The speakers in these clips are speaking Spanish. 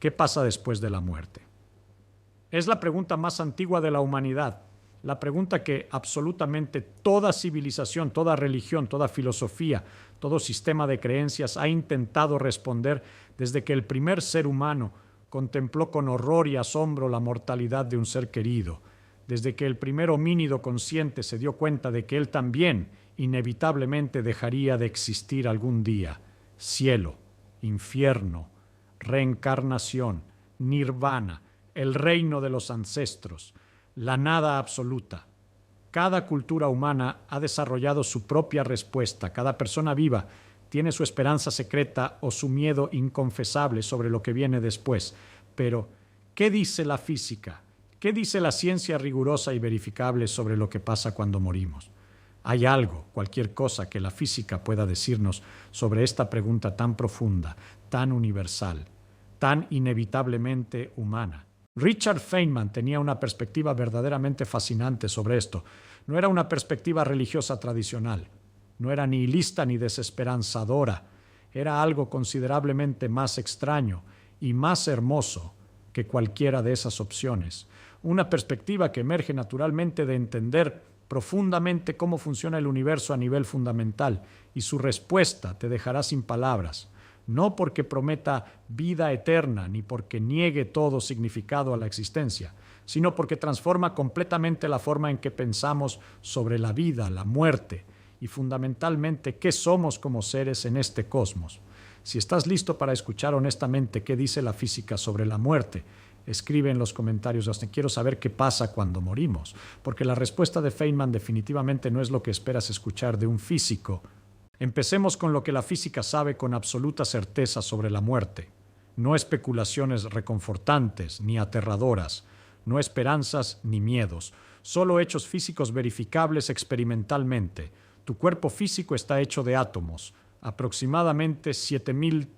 ¿Qué pasa después de la muerte? Es la pregunta más antigua de la humanidad, la pregunta que absolutamente toda civilización, toda religión, toda filosofía, todo sistema de creencias ha intentado responder desde que el primer ser humano contempló con horror y asombro la mortalidad de un ser querido, desde que el primer homínido consciente se dio cuenta de que él también inevitablemente dejaría de existir algún día. Cielo, infierno, reencarnación, nirvana, el reino de los ancestros, la nada absoluta. Cada cultura humana ha desarrollado su propia respuesta. Cada persona viva tiene su esperanza secreta o su miedo inconfesable sobre lo que viene después. Pero, ¿qué dice la física? ¿Qué dice la ciencia rigurosa y verificable sobre lo que pasa cuando morimos? ¿Hay algo, cualquier cosa que la física pueda decirnos sobre esta pregunta tan profunda, tan universal, tan inevitablemente humana? Richard Feynman tenía una perspectiva verdaderamente fascinante sobre esto. No era una perspectiva religiosa tradicional, no era nihilista ni desesperanzadora, era algo considerablemente más extraño y más hermoso que cualquiera de esas opciones. Una perspectiva que emerge naturalmente de entender profundamente cómo funciona el universo a nivel fundamental, y su respuesta te dejará sin palabras. No porque prometa vida eterna ni porque niegue todo significado a la existencia, sino porque transforma completamente la forma en que pensamos sobre la vida, la muerte y fundamentalmente qué somos como seres en este cosmos. Si estás listo para escuchar honestamente qué dice la física sobre la muerte, escribe en los comentarios. Quiero saber qué pasa cuando morimos, porque la respuesta de Feynman definitivamente no es lo que esperas escuchar de un físico. Empecemos con lo que la física sabe con absoluta certeza sobre la muerte. No especulaciones reconfortantes ni aterradoras, no esperanzas ni miedos, solo hechos físicos verificables experimentalmente. Tu cuerpo físico está hecho de átomos, aproximadamente 7.000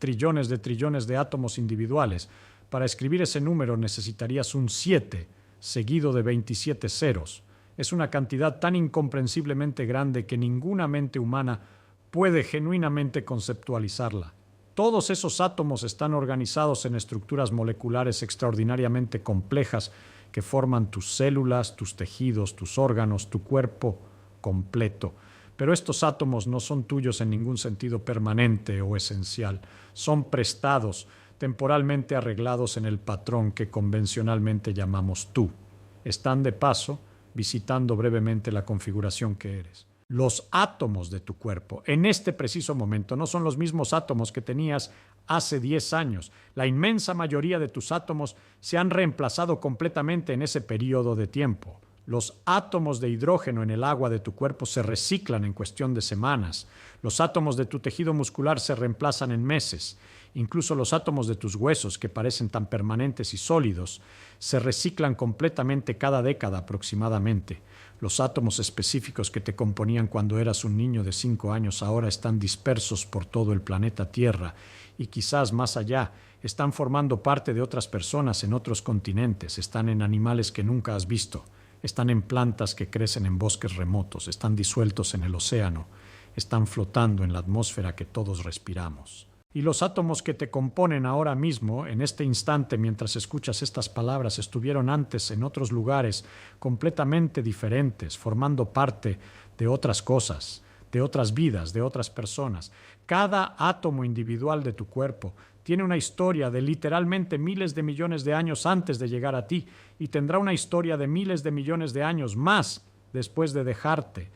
trillones de átomos individuales. Para escribir ese número necesitarías un 7 seguido de 27 ceros. Es una cantidad tan incomprensiblemente grande que ninguna mente humana puede genuinamente conceptualizarla. Todos esos átomos están organizados en estructuras moleculares extraordinariamente complejas que forman tus células, tus tejidos, tus órganos, tu cuerpo completo. Pero estos átomos no son tuyos en ningún sentido permanente o esencial. Son prestados, temporalmente arreglados en el patrón que convencionalmente llamamos tú. Están de paso visitando brevemente la configuración que eres. Los átomos de tu cuerpo en este preciso momento no son los mismos átomos que tenías hace 10 años. La inmensa mayoría de tus átomos se han reemplazado completamente en ese periodo de tiempo. Los átomos de hidrógeno en el agua de tu cuerpo se reciclan en cuestión de semanas. Los átomos de tu tejido muscular se reemplazan en meses. Incluso los átomos de tus huesos, que parecen tan permanentes y sólidos, se reciclan completamente cada década aproximadamente. Los átomos específicos que te componían cuando eras un niño de 5 años ahora están dispersos por todo el planeta Tierra y quizás más allá. Están formando parte de otras personas en otros continentes, están en animales que nunca has visto, están en plantas que crecen en bosques remotos, están disueltos en el océano, están flotando en la atmósfera que todos respiramos. Y los átomos que te componen ahora mismo, en este instante, mientras escuchas estas palabras, estuvieron antes en otros lugares completamente diferentes, formando parte de otras cosas, de otras vidas, de otras personas. Cada átomo individual de tu cuerpo tiene una historia de literalmente miles de millones de años antes de llegar a ti y tendrá una historia de miles de millones de años más después de dejarte.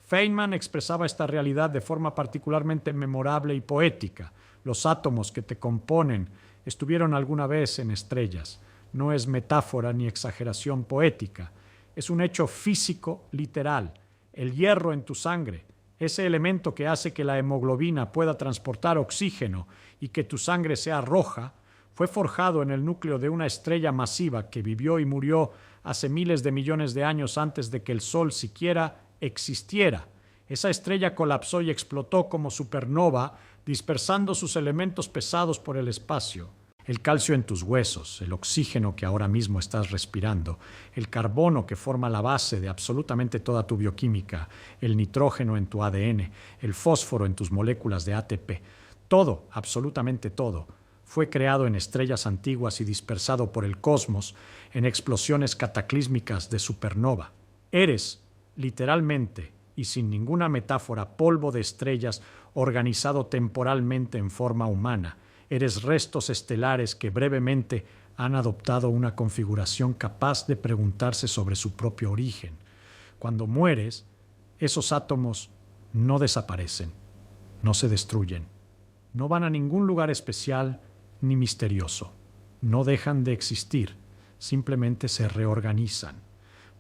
Feynman expresaba esta realidad de forma particularmente memorable y poética. Los átomos que te componen estuvieron alguna vez en estrellas. No es metáfora ni exageración poética. Es un hecho físico literal. El hierro en tu sangre, ese elemento que hace que la hemoglobina pueda transportar oxígeno y que tu sangre sea roja, fue forjado en el núcleo de una estrella masiva que vivió y murió hace miles de millones de años antes de que el Sol siquiera existiera. Esa estrella colapsó y explotó como supernova, dispersando sus elementos pesados por el espacio. El calcio en tus huesos, el oxígeno que ahora mismo estás respirando, el carbono que forma la base de absolutamente toda tu bioquímica, el nitrógeno en tu ADN, el fósforo en tus moléculas de ATP. Todo, absolutamente todo, fue creado en estrellas antiguas y dispersado por el cosmos en explosiones cataclísmicas de supernova. Eres, literalmente y sin ninguna metáfora, polvo de estrellas organizado temporalmente en forma humana. Eres restos estelares que brevemente han adoptado una configuración capaz de preguntarse sobre su propio origen. Cuando mueres, esos átomos no desaparecen, no se destruyen, no van a ningún lugar especial ni misterioso, no dejan de existir, simplemente se reorganizan,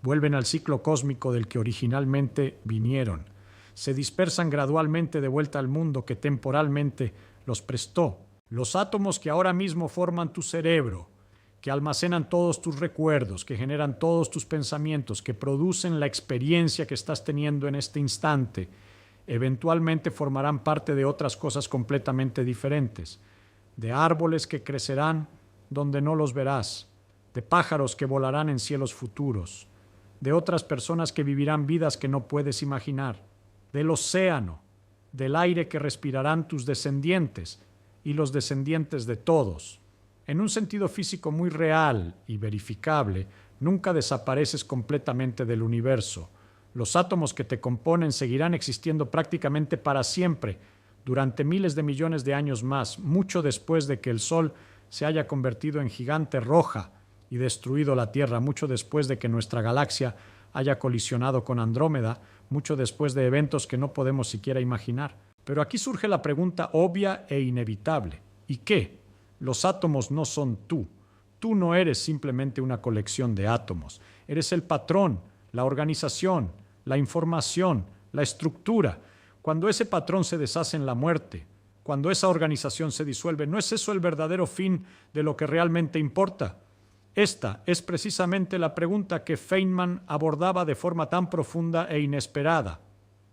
vuelven al ciclo cósmico del que originalmente vinieron, se dispersan gradualmente de vuelta al mundo que temporalmente los prestó. Los átomos que ahora mismo forman tu cerebro, que almacenan todos tus recuerdos, que generan todos tus pensamientos, que producen la experiencia que estás teniendo en este instante, eventualmente formarán parte de otras cosas completamente diferentes, de árboles que crecerán donde no los verás, de pájaros que volarán en cielos futuros, de otras personas que vivirán vidas que no puedes imaginar, del océano, del aire que respirarán tus descendientes y los descendientes de todos. En un sentido físico muy real y verificable, nunca desapareces completamente del universo. Los átomos que te componen seguirán existiendo prácticamente para siempre, durante miles de millones de años más, mucho después de que el Sol se haya convertido en gigante roja y destruido la Tierra, mucho después de que nuestra galaxia haya colisionado con Andrómeda, mucho después de eventos que no podemos siquiera imaginar. Pero aquí surge la pregunta obvia e inevitable. ¿Y qué? Los átomos no son tú. Tú no eres simplemente una colección de átomos. Eres el patrón, la organización, la información, la estructura. Cuando ese patrón se deshace en la muerte, cuando esa organización se disuelve, ¿no es eso el verdadero fin de lo que realmente importa? Esta es precisamente la pregunta que Feynman abordaba de forma tan profunda e inesperada.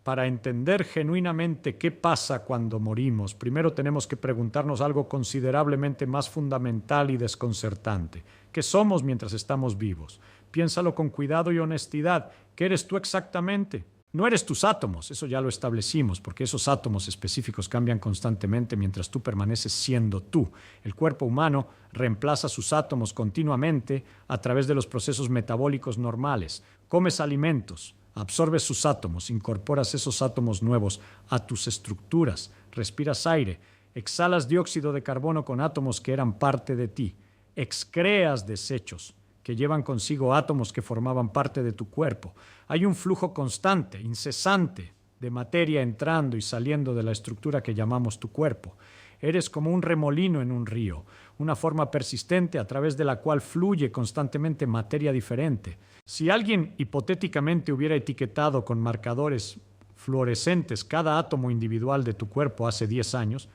Para entender genuinamente qué pasa cuando morimos, primero tenemos que preguntarnos algo considerablemente más fundamental y desconcertante. ¿Qué somos mientras estamos vivos? Piénsalo con cuidado y honestidad. ¿Qué eres tú exactamente? No eres tus átomos, eso ya lo establecimos, porque esos átomos específicos cambian constantemente mientras tú permaneces siendo tú. El cuerpo humano reemplaza sus átomos continuamente a través de los procesos metabólicos normales. Comes alimentos, absorbes sus átomos, incorporas esos átomos nuevos a tus estructuras, respiras aire, exhalas dióxido de carbono con átomos que eran parte de ti, excreas desechos que llevan consigo átomos que formaban parte de tu cuerpo. Hay un flujo constante, incesante, de materia entrando y saliendo de la estructura que llamamos tu cuerpo. Eres como un remolino en un río, una forma persistente a través de la cual fluye constantemente materia diferente. Si alguien hipotéticamente hubiera etiquetado con marcadores fluorescentes cada átomo individual de tu cuerpo hace 10 años,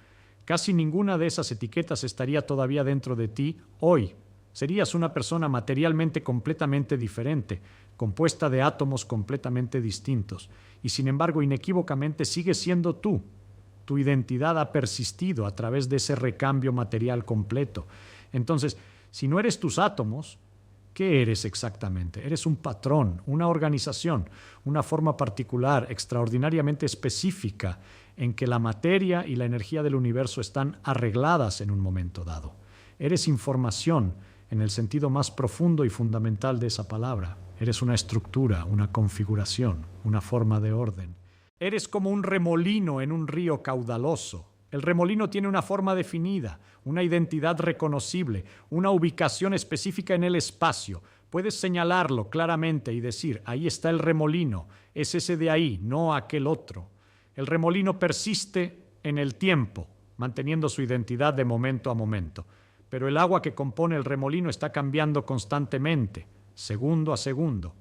casi ninguna de esas etiquetas estaría todavía dentro de ti hoy. Serías una persona materialmente completamente diferente, compuesta de átomos completamente distintos, y sin embargo inequívocamente sigues siendo tú. Tu identidad ha persistido a través de ese recambio material completo. Entonces, si no eres tus átomos, ¿qué eres exactamente? Eres un patrón, una organización, una forma particular, extraordinariamente específica, en que la materia y la energía del universo están arregladas en un momento dado. Eres información en el sentido más profundo y fundamental de esa palabra. Eres una estructura, una configuración, una forma de orden. Eres como un remolino en un río caudaloso. El remolino tiene una forma definida, una identidad reconocible, una ubicación específica en el espacio. Puedes señalarlo claramente y decir, ahí está el remolino, es ese de ahí, no aquel otro. El remolino persiste en el tiempo, manteniendo su identidad de momento a momento. Pero el agua que compone el remolino está cambiando constantemente, segundo a segundo.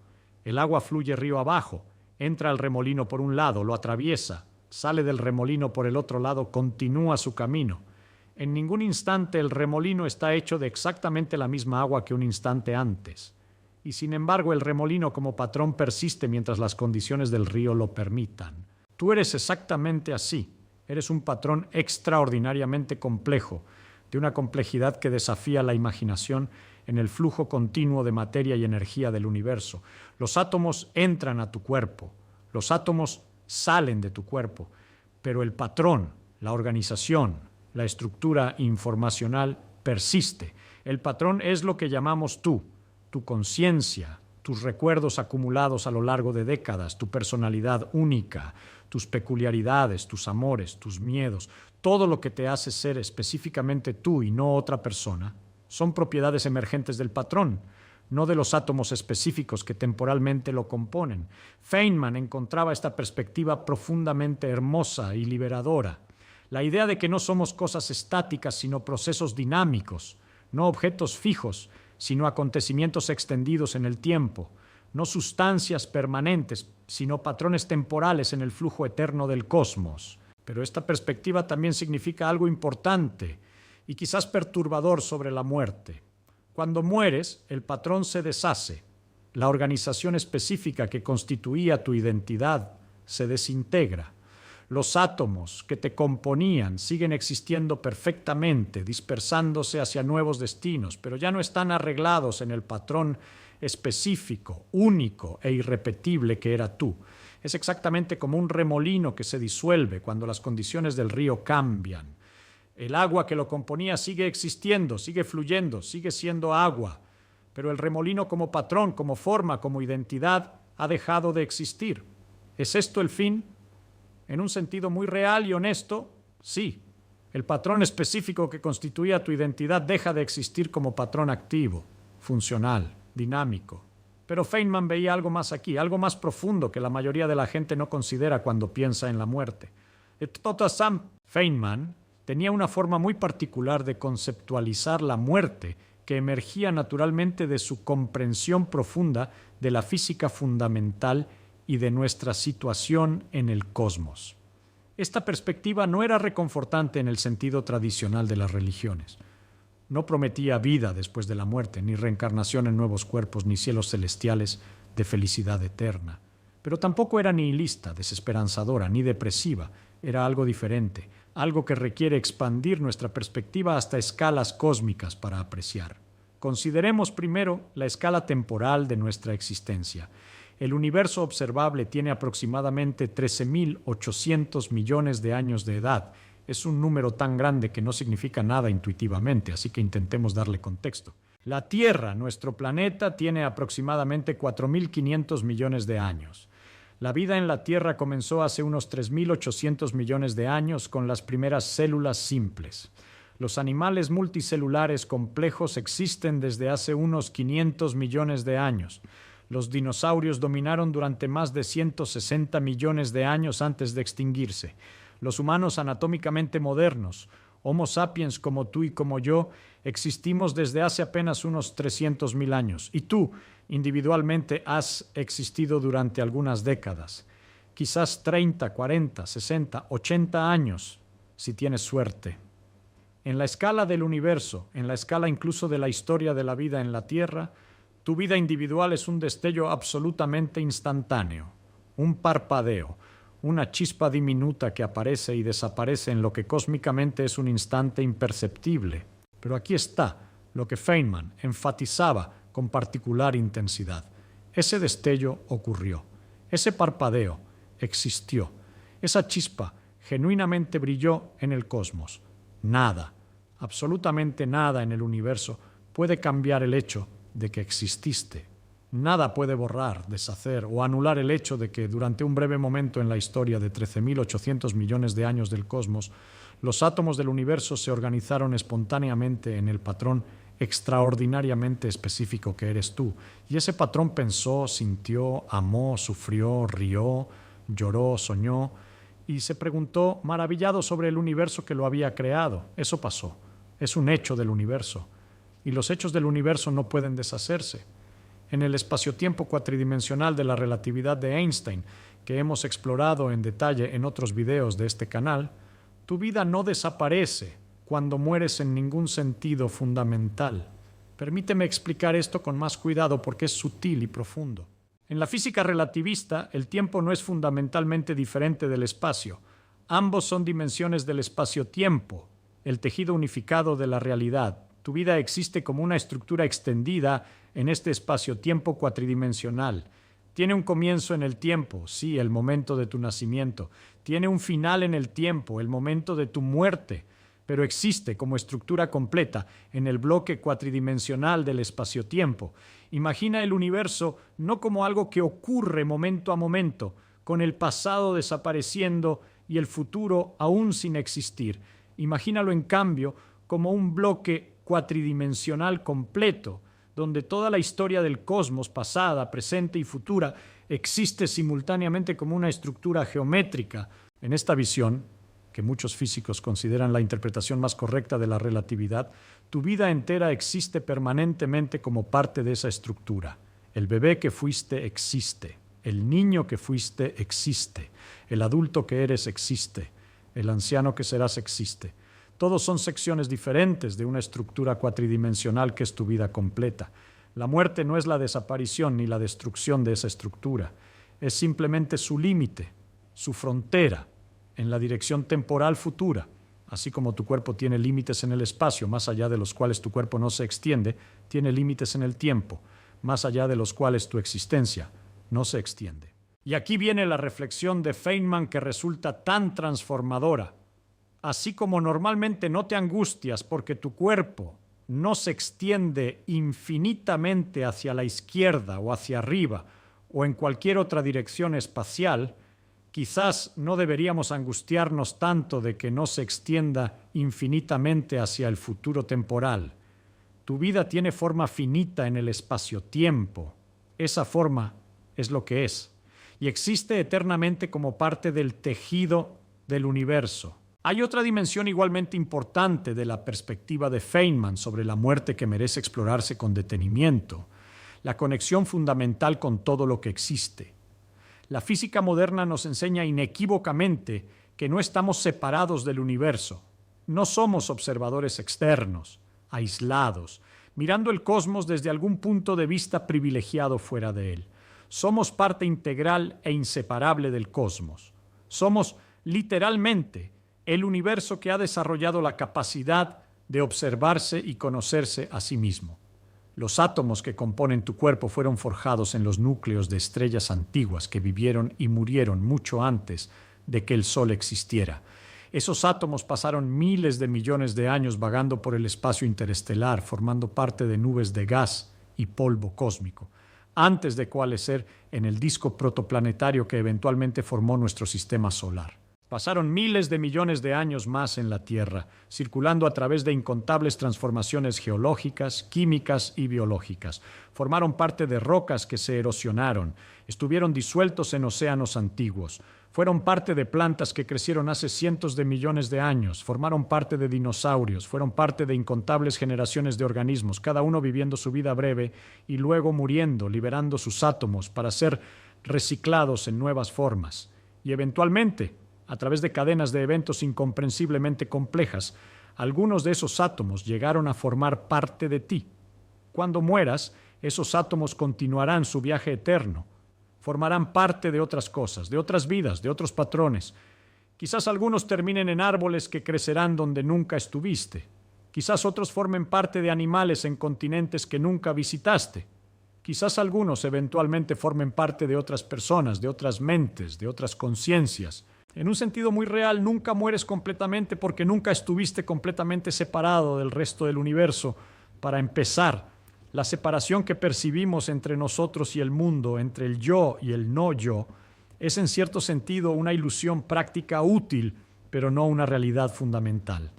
El agua fluye río abajo, entra al remolino por un lado, lo atraviesa, sale del remolino por el otro lado, continúa su camino. En ningún instante el remolino está hecho de exactamente la misma agua que un instante antes. Y sin embargo el remolino como patrón persiste mientras las condiciones del río lo permitan. Tú eres exactamente así. Eres un patrón extraordinariamente complejo, de una complejidad que desafía la imaginación en el flujo continuo de materia y energía del universo. Los átomos entran a tu cuerpo, los átomos salen de tu cuerpo, pero el patrón, la organización, La estructura informacional persiste. El patrón es lo que llamamos tú, tu conciencia, tus recuerdos acumulados a lo largo de décadas, tu personalidad única, tus peculiaridades, tus amores, tus miedos, todo lo que te hace ser específicamente tú y no otra persona, son propiedades emergentes del patrón, no de los átomos específicos que temporalmente lo componen. Feynman encontraba esta perspectiva profundamente hermosa y liberadora. La idea de que no somos cosas estáticas, sino procesos dinámicos, no objetos fijos, sino acontecimientos extendidos en el tiempo, no sustancias permanentes, sino patrones temporales en el flujo eterno del cosmos. Pero esta perspectiva también significa algo importante y quizás perturbador sobre la muerte. Cuando mueres, el patrón se deshace. La organización específica que constituía tu identidad se desintegra. Los átomos que te componían siguen existiendo perfectamente, dispersándose hacia nuevos destinos, pero ya no están arreglados en el patrón específico, único e irrepetible que era tú. Es exactamente como un remolino que se disuelve cuando las condiciones del río cambian. El agua que lo componía sigue existiendo, sigue fluyendo, sigue siendo agua, pero el remolino como patrón, como forma, como identidad, ha dejado de existir. ¿Es esto el fin? En un sentido muy real y honesto, sí. El patrón específico que constituía tu identidad deja de existir como patrón activo, funcional, dinámico. Pero Feynman veía algo más aquí, algo más profundo que la mayoría de la gente no considera cuando piensa en la muerte. Sam Feynman tenía una forma muy particular de conceptualizar la muerte que emergía naturalmente de su comprensión profunda de la física fundamental y de nuestra situación en el cosmos. Esta perspectiva no era reconfortante en el sentido tradicional de las religiones. No prometía vida después de la muerte, ni reencarnación en nuevos cuerpos, ni cielos celestiales de felicidad eterna. Pero tampoco era nihilista, desesperanzadora, ni depresiva. Era algo diferente, algo que requiere expandir nuestra perspectiva hasta escalas cósmicas para apreciar. Consideremos primero la escala temporal de nuestra existencia. El universo observable tiene aproximadamente 13.800 millones de años de edad. Es un número tan grande que no significa nada intuitivamente, así que intentemos darle contexto. La Tierra, nuestro planeta, tiene aproximadamente 4.500 millones de años. La vida en la Tierra comenzó hace unos 3.800 millones de años con las primeras células simples. Los animales multicelulares complejos existen desde hace unos 500 millones de años. Los dinosaurios dominaron durante más de 160 millones de años antes de extinguirse. Los humanos anatómicamente modernos, Homo sapiens como tú y como yo, existimos desde hace apenas unos 300.000 años. Y tú, individualmente, has existido durante algunas décadas. Quizás 30, 40, 60, 80 años, si tienes suerte. En la escala del universo, en la escala incluso de la historia de la vida en la Tierra, tu vida individual es un destello absolutamente instantáneo, un parpadeo, una chispa diminuta que aparece y desaparece en lo que cósmicamente es un instante imperceptible. Pero aquí está lo que Feynman enfatizaba con particular intensidad. Ese destello ocurrió, ese parpadeo existió, esa chispa genuinamente brilló en el cosmos. Nada, absolutamente nada en el universo puede cambiar el hecho de que exististe. Nada puede borrar, deshacer o anular el hecho de que durante un breve momento en la historia de 13.800 millones de años del cosmos, los átomos del universo se organizaron espontáneamente en el patrón extraordinariamente específico que eres tú. Y ese patrón pensó, sintió, amó, sufrió, rió, lloró, soñó y se preguntó maravillado sobre el universo que lo había creado. Eso pasó. Es un hecho del universo. Y los hechos del universo no pueden deshacerse. En el espacio-tiempo cuatridimensional de la relatividad de Einstein, que hemos explorado en detalle en otros videos de este canal, tu vida no desaparece cuando mueres en ningún sentido fundamental. Permíteme explicar esto con más cuidado porque es sutil y profundo. En la física relativista, el tiempo no es fundamentalmente diferente del espacio. Ambos son dimensiones del espacio-tiempo, el tejido unificado de la realidad. Tu vida existe como una estructura extendida en este espacio-tiempo cuatridimensional. Tiene un comienzo en el tiempo, sí, el momento de tu nacimiento. Tiene un final en el tiempo, el momento de tu muerte. pero existe como estructura completa en el bloque cuatridimensional del espacio-tiempo. Imagina el universo no como algo que ocurre momento a momento, con el pasado desapareciendo y el futuro aún sin existir. Imagínalo, en cambio, como un bloque cuatridimensional completo, donde toda la historia del cosmos, pasada, presente y futura, existe simultáneamente como una estructura geométrica. En esta visión, que muchos físicos consideran la interpretación más correcta de la relatividad, tu vida entera existe permanentemente como parte de esa estructura. El bebé que fuiste existe, el niño que fuiste existe, el adulto que eres existe, el anciano que serás existe. Todos son secciones diferentes de una estructura cuatridimensional que es tu vida completa. La muerte no es la desaparición ni la destrucción de esa estructura, es simplemente su límite, su frontera, en la dirección temporal futura. Así como tu cuerpo tiene límites en el espacio, más allá de los cuales tu cuerpo no se extiende, tiene límites en el tiempo, más allá de los cuales tu existencia no se extiende. Y aquí viene la reflexión de Feynman, que resulta tan transformadora. Así como normalmente no te angustias porque tu cuerpo no se extiende infinitamente hacia la izquierda o hacia arriba o en cualquier otra dirección espacial, quizás no deberíamos angustiarnos tanto de que no se extienda infinitamente hacia el futuro temporal. Tu vida tiene forma finita en el espacio-tiempo. Esa forma es lo que es, y existe eternamente como parte del tejido del universo. Hay otra dimensión igualmente importante de la perspectiva de Feynman sobre la muerte que merece explorarse con detenimiento: la conexión fundamental con todo lo que existe. La física moderna nos enseña inequívocamente que no estamos separados del universo. No somos observadores externos, aislados, mirando el cosmos desde algún punto de vista privilegiado fuera de él. Somos parte integral e inseparable del cosmos. Somos literalmente el universo que ha desarrollado la capacidad de observarse y conocerse a sí mismo. Los átomos que componen tu cuerpo fueron forjados en los núcleos de estrellas antiguas que vivieron y murieron mucho antes de que el Sol existiera. Esos átomos pasaron miles de millones de años vagando por el espacio interestelar, formando parte de nubes de gas y polvo cósmico, antes de coalescer en el disco protoplanetario que eventualmente formó nuestro sistema solar. Pasaron miles de millones de años más en la Tierra, circulando a través de incontables transformaciones geológicas, químicas y biológicas. Formaron parte de rocas que se erosionaron, estuvieron disueltos en océanos antiguos. Fueron parte de plantas que crecieron hace cientos de millones de años, formaron parte de dinosaurios, fueron parte de incontables generaciones de organismos, cada uno viviendo su vida breve y luego muriendo, liberando sus átomos para ser reciclados en nuevas formas. Y eventualmente, a través de cadenas de eventos incomprensiblemente complejas, algunos de esos átomos llegaron a formar parte de ti. Cuando mueras, esos átomos continuarán su viaje eterno. Formarán parte de otras cosas, de otras vidas, de otros patrones. Quizás algunos terminen en árboles que crecerán donde nunca estuviste. Quizás otros formen parte de animales en continentes que nunca visitaste. Quizás algunos eventualmente formen parte de otras personas, de otras mentes, de otras conciencias. En un sentido muy real, nunca mueres completamente porque nunca estuviste completamente separado del resto del universo. Para empezar, la separación que percibimos entre nosotros y el mundo, entre el yo y el no yo, es en cierto sentido una ilusión práctica útil, pero no una realidad fundamental.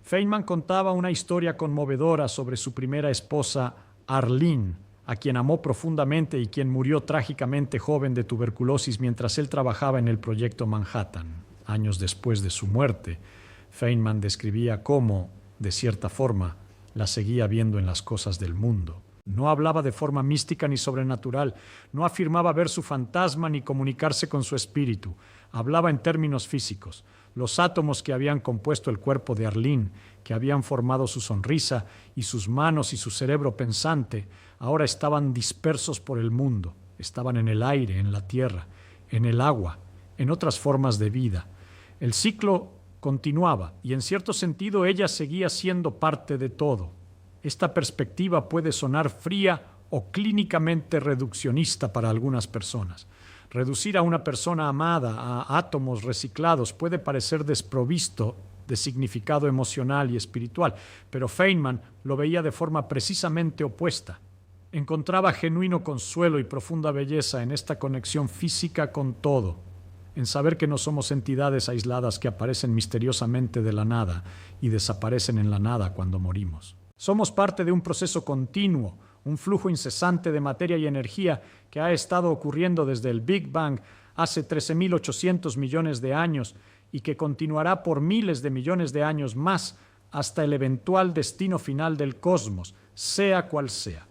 Feynman contaba una historia conmovedora sobre su primera esposa, Arlene, a quien amó profundamente y quien murió trágicamente joven de tuberculosis mientras él trabajaba en el proyecto Manhattan. Años después de su muerte, Feynman describía cómo, de cierta forma, la seguía viendo en las cosas del mundo. No hablaba de forma mística ni sobrenatural, no afirmaba ver su fantasma ni comunicarse con su espíritu. Hablaba en términos físicos. Los átomos que habían compuesto el cuerpo de Arlene, que habían formado su sonrisa y sus manos y su cerebro pensante, ahora estaban dispersos por el mundo. Estaban en el aire, en la tierra, en el agua, en otras formas de vida. El ciclo continuaba y en cierto sentido ella seguía siendo parte de todo. Esta perspectiva puede sonar fría o clínicamente reduccionista para algunas personas. Reducir a una persona amada a átomos reciclados puede parecer desprovisto de significado emocional y espiritual, pero Feynman lo veía de forma precisamente opuesta. Encontraba genuino consuelo y profunda belleza en esta conexión física con todo, en saber que no somos entidades aisladas que aparecen misteriosamente de la nada y desaparecen en la nada cuando morimos. Somos parte de un proceso continuo, un flujo incesante de materia y energía que ha estado ocurriendo desde el Big Bang hace 13.800 millones de años y que continuará por miles de millones de años más hasta el eventual destino final del cosmos, sea cual sea.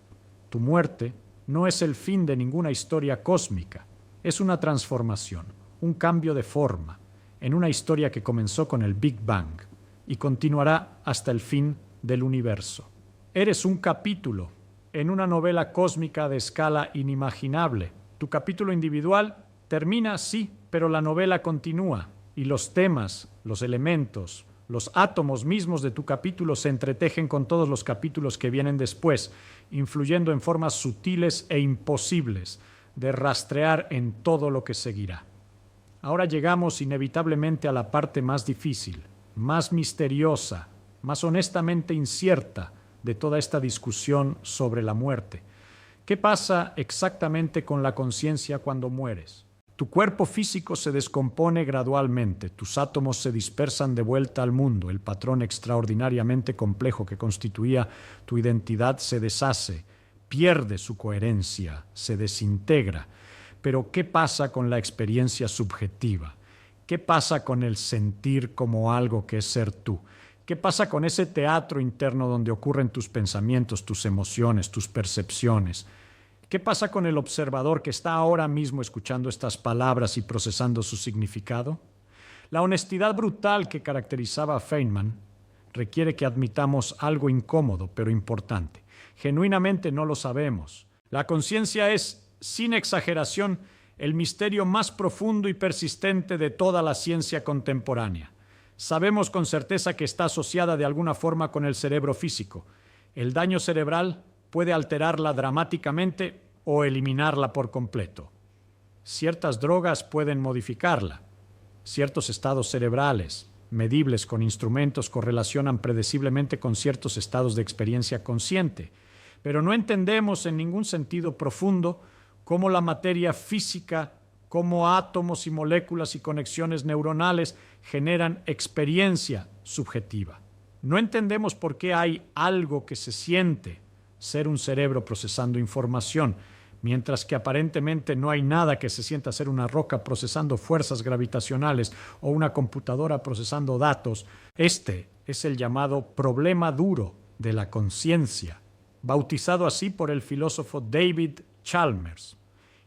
Tu muerte no es el fin de ninguna historia cósmica, es una transformación, un cambio de forma, en una historia que comenzó con el Big Bang y continuará hasta el fin del universo. Eres un capítulo en una novela cósmica de escala inimaginable. Tu capítulo individual termina, sí, pero la novela continúa y los temas, los elementos, los átomos mismos de tu capítulo se entretejen con todos los capítulos que vienen después, influyendo en formas sutiles e imposibles de rastrear en todo lo que seguirá. Ahora llegamos inevitablemente a la parte más difícil, más misteriosa, más honestamente incierta de toda esta discusión sobre la muerte. ¿Qué pasa exactamente con la conciencia cuando mueres? Tu cuerpo físico se descompone gradualmente, tus átomos se dispersan de vuelta al mundo, el patrón extraordinariamente complejo que constituía tu identidad se deshace, pierde su coherencia, se desintegra. Pero ¿qué pasa con la experiencia subjetiva? ¿Qué pasa con el sentir como algo que es ser tú? ¿Qué pasa con ese teatro interno donde ocurren tus pensamientos, tus emociones, tus percepciones? ¿Qué pasa con el observador que está ahora mismo escuchando estas palabras y procesando su significado? La honestidad brutal que caracterizaba a Feynman requiere que admitamos algo incómodo pero importante. Genuinamente no lo sabemos. La conciencia es, sin exageración, el misterio más profundo y persistente de toda la ciencia contemporánea. Sabemos con certeza que está asociada de alguna forma con el cerebro físico. El daño cerebral puede alterarla dramáticamente o eliminarla por completo. Ciertas drogas pueden modificarla. Ciertos estados cerebrales, medibles con instrumentos, correlacionan predeciblemente con ciertos estados de experiencia consciente, pero no entendemos en ningún sentido profundo cómo la materia física, cómo átomos y moléculas y conexiones neuronales generan experiencia subjetiva. No entendemos por qué hay algo que se siente ser un cerebro procesando información, mientras que aparentemente no hay nada que se sienta ser una roca procesando fuerzas gravitacionales o una computadora procesando datos. Este es el llamado problema duro de la conciencia, bautizado así por el filósofo David Chalmers.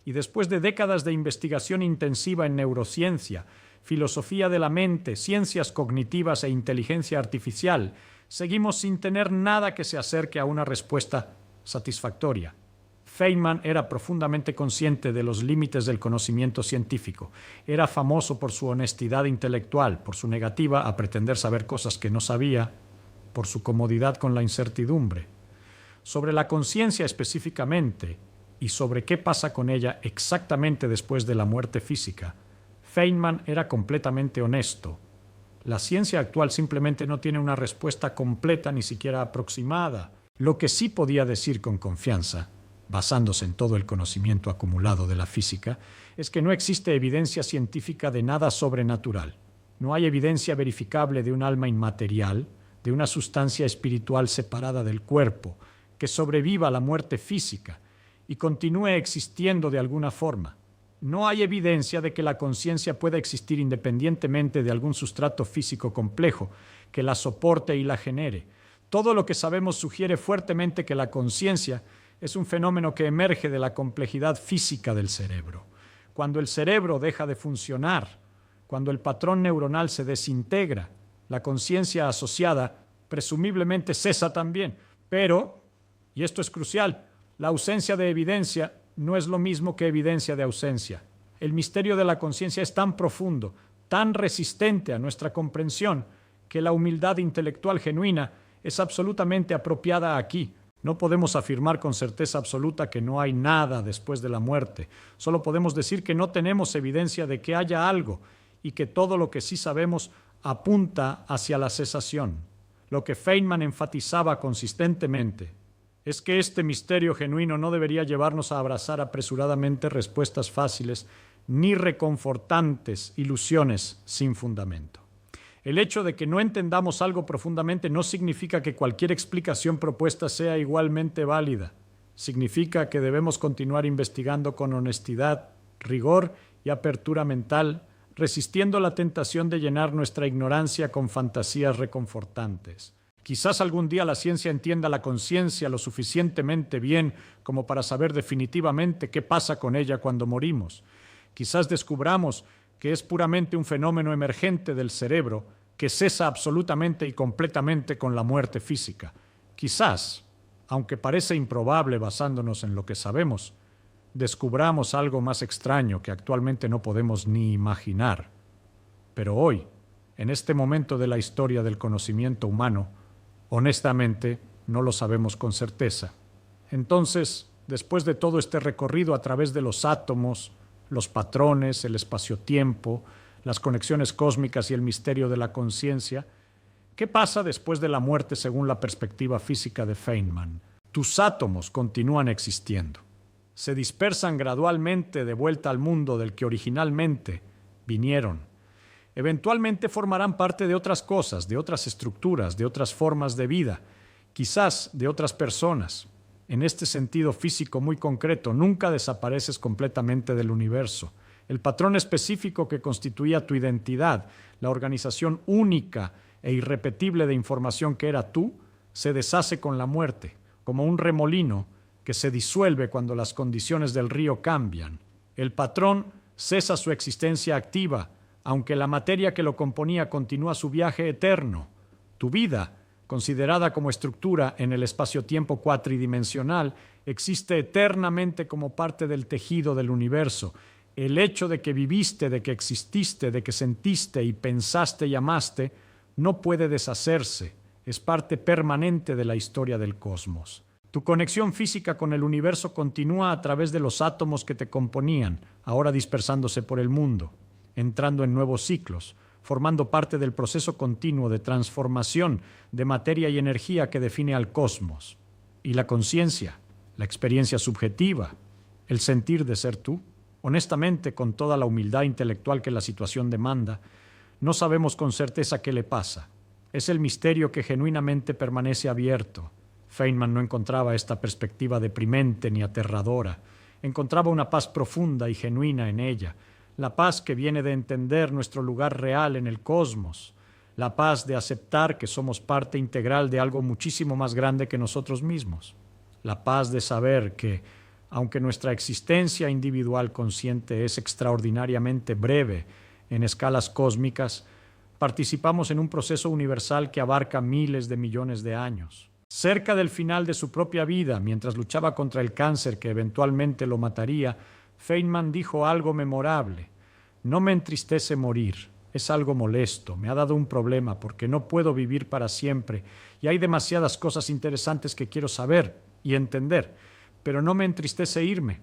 Y después de décadas de investigación intensiva en neurociencia, filosofía de la mente, ciencias cognitivas e inteligencia artificial, seguimos sin tener nada que se acerque a una respuesta satisfactoria. Feynman era profundamente consciente de los límites del conocimiento científico. Era famoso por su honestidad intelectual, por su negativa a pretender saber cosas que no sabía, por su comodidad con la incertidumbre. Sobre la conciencia específicamente, y sobre qué pasa con ella exactamente después de la muerte física, Feynman era completamente honesto. La ciencia actual simplemente no tiene una respuesta completa, ni siquiera aproximada. Lo que sí podía decir con confianza, basándose en todo el conocimiento acumulado de la física, es que no existe evidencia científica de nada sobrenatural. No hay evidencia verificable de un alma inmaterial, de una sustancia espiritual separada del cuerpo, que sobreviva a la muerte física y continúe existiendo de alguna forma. No hay evidencia de que la conciencia pueda existir independientemente de algún sustrato físico complejo que la soporte y la genere. Todo lo que sabemos sugiere fuertemente que la conciencia es un fenómeno que emerge de la complejidad física del cerebro. Cuando el cerebro deja de funcionar, cuando el patrón neuronal se desintegra, la conciencia asociada presumiblemente cesa también. Pero, y esto es crucial, la ausencia de evidencia no es lo mismo que evidencia de ausencia. El misterio de la conciencia es tan profundo, tan resistente a nuestra comprensión, que la humildad intelectual genuina es absolutamente apropiada aquí. No podemos afirmar con certeza absoluta que no hay nada después de la muerte. Solo podemos decir que no tenemos evidencia de que haya algo y que todo lo que sí sabemos apunta hacia la cesación. Lo que Feynman enfatizaba consistentemente es que este misterio genuino no debería llevarnos a abrazar apresuradamente respuestas fáciles ni reconfortantes ilusiones sin fundamento. El hecho de que no entendamos algo profundamente no significa que cualquier explicación propuesta sea igualmente válida. Significa que debemos continuar investigando con honestidad, rigor y apertura mental, resistiendo la tentación de llenar nuestra ignorancia con fantasías reconfortantes. Quizás algún día la ciencia entienda la conciencia lo suficientemente bien como para saber definitivamente qué pasa con ella cuando morimos. Quizás descubramos que es puramente un fenómeno emergente del cerebro que cesa absolutamente y completamente con la muerte física. Quizás, aunque parece improbable basándonos en lo que sabemos, descubramos algo más extraño que actualmente no podemos ni imaginar. Pero hoy, en este momento de la historia del conocimiento humano, honestamente, no lo sabemos con certeza. Entonces, después de todo este recorrido a través de los átomos, los patrones, el espacio-tiempo, las conexiones cósmicas y el misterio de la conciencia, ¿qué pasa después de la muerte según la perspectiva física de Feynman? Tus átomos continúan existiendo. Se dispersan gradualmente de vuelta al mundo del que originalmente vinieron. Eventualmente formarán parte de otras cosas, de otras estructuras, de otras formas de vida, quizás de otras personas. En este sentido físico muy concreto, nunca desapareces completamente del universo. El patrón específico que constituía tu identidad, la organización única e irrepetible de información que era tú, se deshace con la muerte, como un remolino que se disuelve cuando las condiciones del río cambian. El patrón cesa su existencia activa, aunque la materia que lo componía continúa su viaje eterno. Tu vida, considerada como estructura en el espacio-tiempo cuatridimensional, existe eternamente como parte del tejido del universo. El hecho de que viviste, de que exististe, de que sentiste y pensaste y amaste, no puede deshacerse. Es parte permanente de la historia del cosmos. Tu conexión física con el universo continúa a través de los átomos que te componían, ahora dispersándose por el mundo, entrando en nuevos ciclos, formando parte del proceso continuo de transformación de materia y energía que define al cosmos. Y la conciencia, la experiencia subjetiva, el sentir de ser tú, honestamente, con toda la humildad intelectual que la situación demanda, no sabemos con certeza qué le pasa. Es el misterio que genuinamente permanece abierto. Feynman no encontraba esta perspectiva deprimente ni aterradora. Encontraba una paz profunda y genuina en ella, la paz que viene de entender nuestro lugar real en el cosmos, la paz de aceptar que somos parte integral de algo muchísimo más grande que nosotros mismos, la paz de saber que, aunque nuestra existencia individual consciente es extraordinariamente breve en escalas cósmicas, participamos en un proceso universal que abarca miles de millones de años. Cerca del final de su propia vida, mientras luchaba contra el cáncer que eventualmente lo mataría, Feynman dijo algo memorable: «No me entristece morir, es algo molesto, me ha dado un problema porque no puedo vivir para siempre y hay demasiadas cosas interesantes que quiero saber y entender, pero no me entristece irme».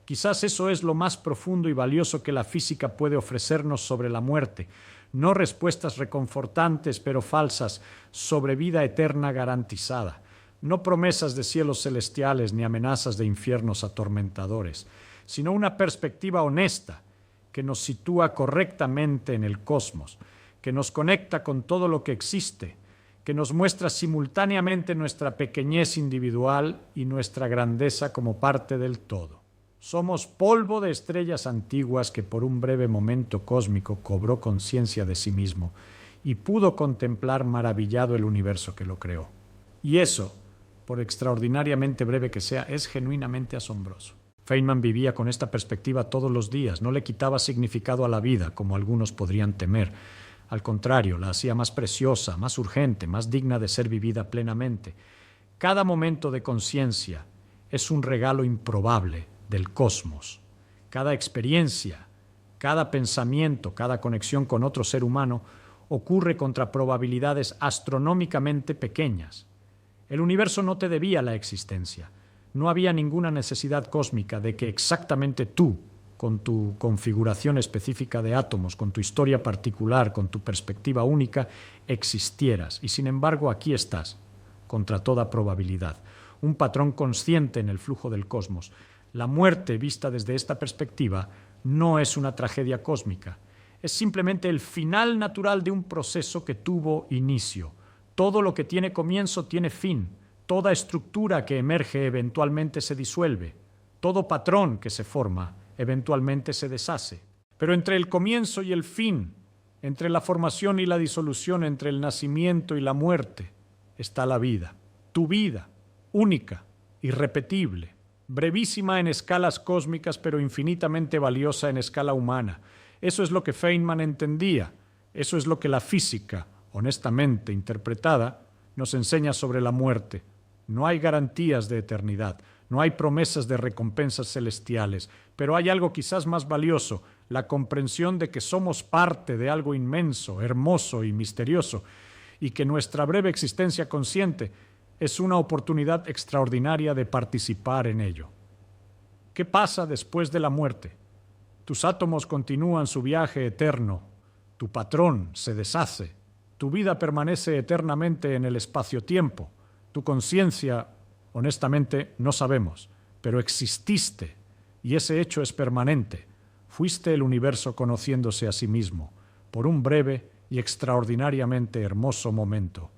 Quizás eso es lo más profundo y valioso que la física puede ofrecernos sobre la muerte. No respuestas reconfortantes pero falsas sobre vida eterna garantizada. No promesas de cielos celestiales ni amenazas de infiernos atormentadores, sino una perspectiva honesta que nos sitúa correctamente en el cosmos, que nos conecta con todo lo que existe, que nos muestra simultáneamente nuestra pequeñez individual y nuestra grandeza como parte del todo. Somos polvo de estrellas antiguas que por un breve momento cósmico cobró conciencia de sí mismo y pudo contemplar maravillado el universo que lo creó. Y eso, por extraordinariamente breve que sea, es genuinamente asombroso. Feynman vivía con esta perspectiva todos los días, no le quitaba significado a la vida, como algunos podrían temer. Al contrario, la hacía más preciosa, más urgente, más digna de ser vivida plenamente. Cada momento de conciencia es un regalo improbable del cosmos. Cada experiencia, cada pensamiento, cada conexión con otro ser humano ocurre contra probabilidades astronómicamente pequeñas. El universo no te debía la existencia. No había ninguna necesidad cósmica de que exactamente tú con tu configuración específica de átomos, con tu historia particular, con tu perspectiva única, existieras. Y sin embargo, aquí estás, contra toda probabilidad. Un patrón consciente en el flujo del cosmos. La muerte, vista desde esta perspectiva, no es una tragedia cósmica. Es simplemente el final natural de un proceso que tuvo inicio. Todo lo que tiene comienzo tiene fin. Toda estructura que emerge eventualmente se disuelve. Todo patrón que se forma eventualmente se deshace. Pero entre el comienzo y el fin, entre la formación y la disolución, entre el nacimiento y la muerte, está la vida. Tu vida, única, irrepetible, brevísima en escalas cósmicas, pero infinitamente valiosa en escala humana. Eso es lo que Feynman entendía. Eso es lo que la física, honestamente interpretada, nos enseña sobre la muerte. No hay garantías de eternidad. No hay promesas de recompensas celestiales, pero hay algo quizás más valioso, la comprensión de que somos parte de algo inmenso, hermoso y misterioso, y que nuestra breve existencia consciente es una oportunidad extraordinaria de participar en ello. ¿Qué pasa después de la muerte? Tus átomos continúan su viaje eterno, tu patrón se deshace, tu vida permanece eternamente en el espacio-tiempo, tu conciencia, honestamente, no sabemos, pero exististe, y ese hecho es permanente. Fuiste el universo conociéndose a sí mismo, por un breve y extraordinariamente hermoso momento.